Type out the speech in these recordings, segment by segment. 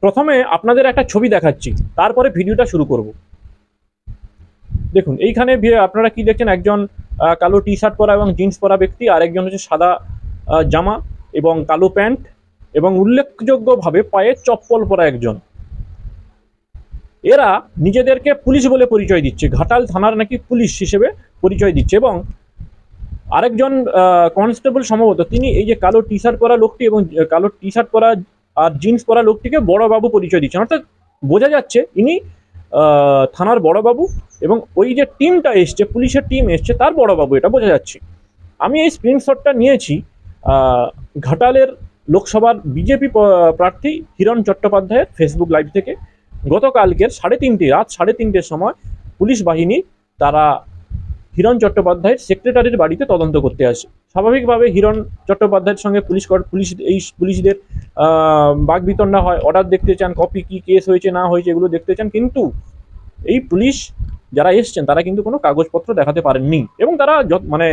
প্রথমে আপনাদের একটা ছবি দেখাচ্ছি, তারপরে ভিডিওটা শুরু করব। দেখুন এইখানে আপনারা কি দেখছেন, একজন কালো টি শার্ট পরা এবং জিন্স পরা ব্যক্তি, আর একজন হচ্ছে সাদা জামা এবং কালো প্যান্ট এবং উল্লেখযোগ্যভাবে পায়ে চপ্পল পরা একজন। এরা নিজেদেরকে পুলিশ বলে পরিচয় দিচ্ছে, ঘাটাল থানার নাকি পুলিশ হিসেবে পরিচয় দিচ্ছে, এবং আরেকজন কনস্টেবল সম্ভবত তিনি এই যে কালো টি শার্ট পরা লোকটি এবং কালো টি শার্ট পরা আর জিন্স পরা লোকটিকে বড়বাবু পরিচয় দিচ্ছেন। অর্থাৎ বোঝা যাচ্ছে ইনি থানার বড়বাবু এবং ওই যে টিমটা এসছে, পুলিশের টিম এসছে, তার বড়বাবু, এটা বোঝা যাচ্ছে। আমি এই স্ক্রিনশটটা নিয়েছি ঘাটালের লোকসভার বিজেপি প্রার্থী হিরণ চট্টোপাধ্যায়ের ফেসবুক লাইভ থেকে। গতকালকের রাত 3:30-র সময় পুলিশ বাহিনী তারা হিরণ চট্টোপাধ্যায়ের সেক্রেটারির বাড়িতে তদন্ত করতে আসে। স্বাভাবিকভাবে হিরণ চট্টোপাধ্যায়ের সঙ্গে পুলিশদের বাকবিতণ্ডা হয়, অর্ডার দেখতে চান, কপি কি কেস হয়েছে না হয়েছে এগুলো দেখতে চান, কিন্তু এই পুলিশ যারা এসছেন তারা কিন্তু কোনো কাগজপত্র দেখাতে পারেননি এবং তারা মানে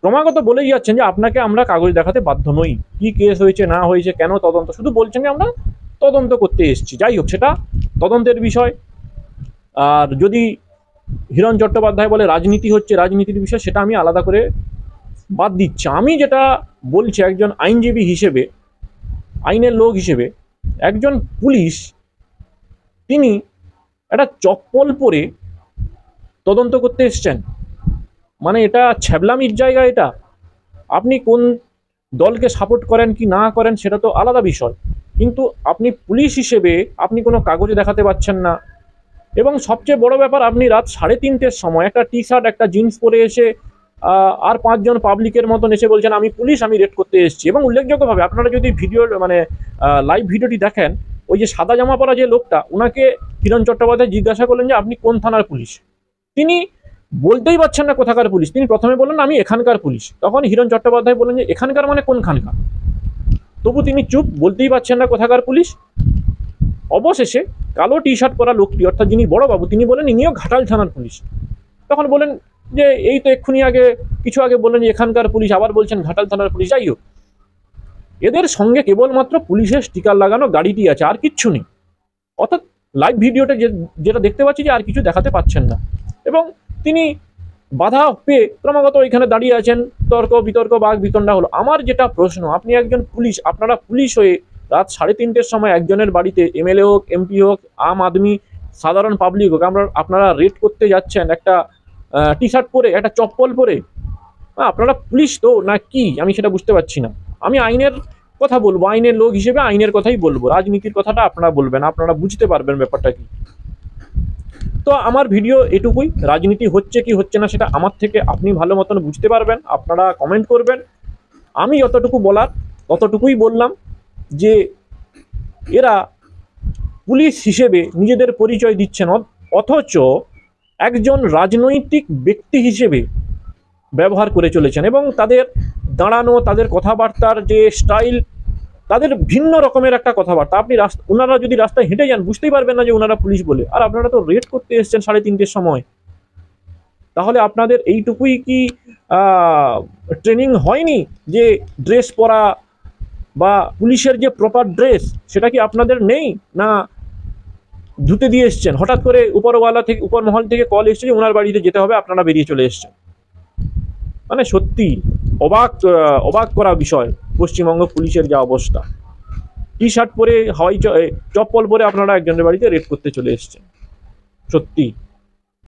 ক্রমাগত বলেই যাচ্ছেন যে আপনাকে আমরা কাগজ দেখাতে বাধ্য নই, কি কেস হয়েছে না হয়েছে, কেন তদন্ত, শুধু বলছেন যে আমরা তদন্ত করতে এসেছি। যাই হোক, সেটা তদন্তের বিষয়। আর যদি হিরণ চট্টোপাধ্যায় বলে রাজনীতি হচ্ছে, রাজনীতির বিষয়, সেটা আমি আলাদা করে বাদ দিচ্ছি। আমি যেটা বলছি, একজন আইনজীবী হিসেবে, আইনের লোক হিসেবে, একজন পুলিশ তিনি একটা চপ্পল পরে তদন্ত করতে এসছেন, মানে এটা ছ্যাবলামির জায়গা। এটা আপনি কোন দলকে সাপোর্ট করেন কি না করেন সেটা তো আলাদা বিষয়, কিন্তু আপনি পুলিশ হিসেবে আপনি কোনো কাগজ দেখাতে পারছেন না। এবং সবচেয়ে বড় ব্যাপার, আপনি রাত 3:30-র সময় একটা টি শার্ট একটা জিন্স পরে এসে আর 5 জন পাবলিকের মতন এসে বলছেন আমি পুলিশ, আমি রেড করতে এসেছি। এবং উল্লেখযোগ্যভাবে আপনারা যদি মানে লাইভ ভিডিওটি দেখেন, ওই যে সাদা জামা পরা যে লোকটা, ওনাকে হিরণ চট্টোপাধ্যায় জিজ্ঞাসা করলেন যে আপনি কোন থানার পুলিশ। তিনি বলতেই পারছেন না কোথাকার পুলিশ। তিনি প্রথমে বললেন আমি এখানকার পুলিশ। তখন হিরণ চট্টোপাধ্যায় বললেন যে এখানকার মানে কোনখানকার। তবু তিনি চুপ, বলতেই পারছেন না কোথাকার পুলিশ। অবশেষে কালো টি শার্ট পরা লোকটি, অর্থাৎ যিনি বড়বাবু, তিনি বলেন ইনিও ঘাটাল থানার পুলিশ। তখন বলেন যে এই তো এক্ষুনি কিছু আগে বললেন যে এখানকার পুলিশ, আবার বলছেন ঘাটাল থানার পুলিশ। যাই হোক, এদের সঙ্গে কেবলমাত্র পুলিশের স্টিকার লাগানো গাড়িটি আছে, আর কিচ্ছু নেই। অর্থাৎ লাইভ ভিডিওটা যেটা দেখতে পাচ্ছি যে আর কিছু দেখাতে পাচ্ছেন না। এবং তিনি বাধা পেয়ে ক্রমাগত এখানে দাঁড়িয়ে আছেন, তর্ক বিতর্ক বাক বিতণ্ডা হলো। আমার যেটা প্রশ্ন, আপনি একজন পুলিশ, আপনারা পুলিশ হয়ে রাত 3:30-র সময় একজনের বাড়িতে, এমএলএ হোক, এমপি হোক, আম আদমি, সাধারণ পাবলিক হোক, আপনারা রেড করতে যাচ্ছেন একটা টি শার্ট পরে, একটা চপ্পল পরে। আপনারা পুলিশ তো না কি, আমি সেটা বুঝতে পারছি না। আমি আইনের কথা বলবো, আইনের লোক হিসেবে আইনের কথাই বলবো, রাজনীতির কথাটা আপনারা বলবেন, আপনারা বুঝতে পারবেন ব্যাপারটা কি। তো আমার ভিডিও এটুকুই। রাজনীতি হচ্ছে কি হচ্ছে না সেটা আমার থেকে আপনি ভালো মতন বুঝতে পারবেন, আপনারা কমেন্ট করবেন। আমি যতটুকু বলার ততটুকুই বললাম, যে এরা পুলিশ হিসেবে নিজেদের পরিচয় দিচ্ছেন, অথচ একজন রাজনৈতিক ব্যক্তি হিসেবে ব্যবহার করে চলেছেন। এবং তাদের দাঁড়ানো, তাদের কথাবার্তার যে স্টাইল, তাদের ভিন্ন রকমের একটা কথাবার্তা। আপনি ওনারা যদি রাস্তায় হেঁটে যান বুঝতেই পারবেন না যে ওনারা পুলিশ বলে। আর আপনারা তো রেড করতে এসেছেন 3:30-র সময়। তাহলে আপনাদের এইটুকুই কি ট্রেনিং হয়নি যে ড্রেস পরা বা পুলিশের যে প্রপার ড্রেস সেটা কি আপনাদের নেই? না ধুতে দিয়ে এসছেন, হঠাৎ করে উপর মহল থেকে কল এসছে যে ওনার বাড়িতে যেতে হবে, আপনারা বেরিয়ে চলে এসছেন? মানে সত্যি অবাক করা বিষয় পশ্চিমবঙ্গ পুলিশের যা অবস্থা। টি শার্ট পরে, চপ্পল পরে আপনারা একজনের বাড়িতে রেড করতে চলে এসছেন। সত্যি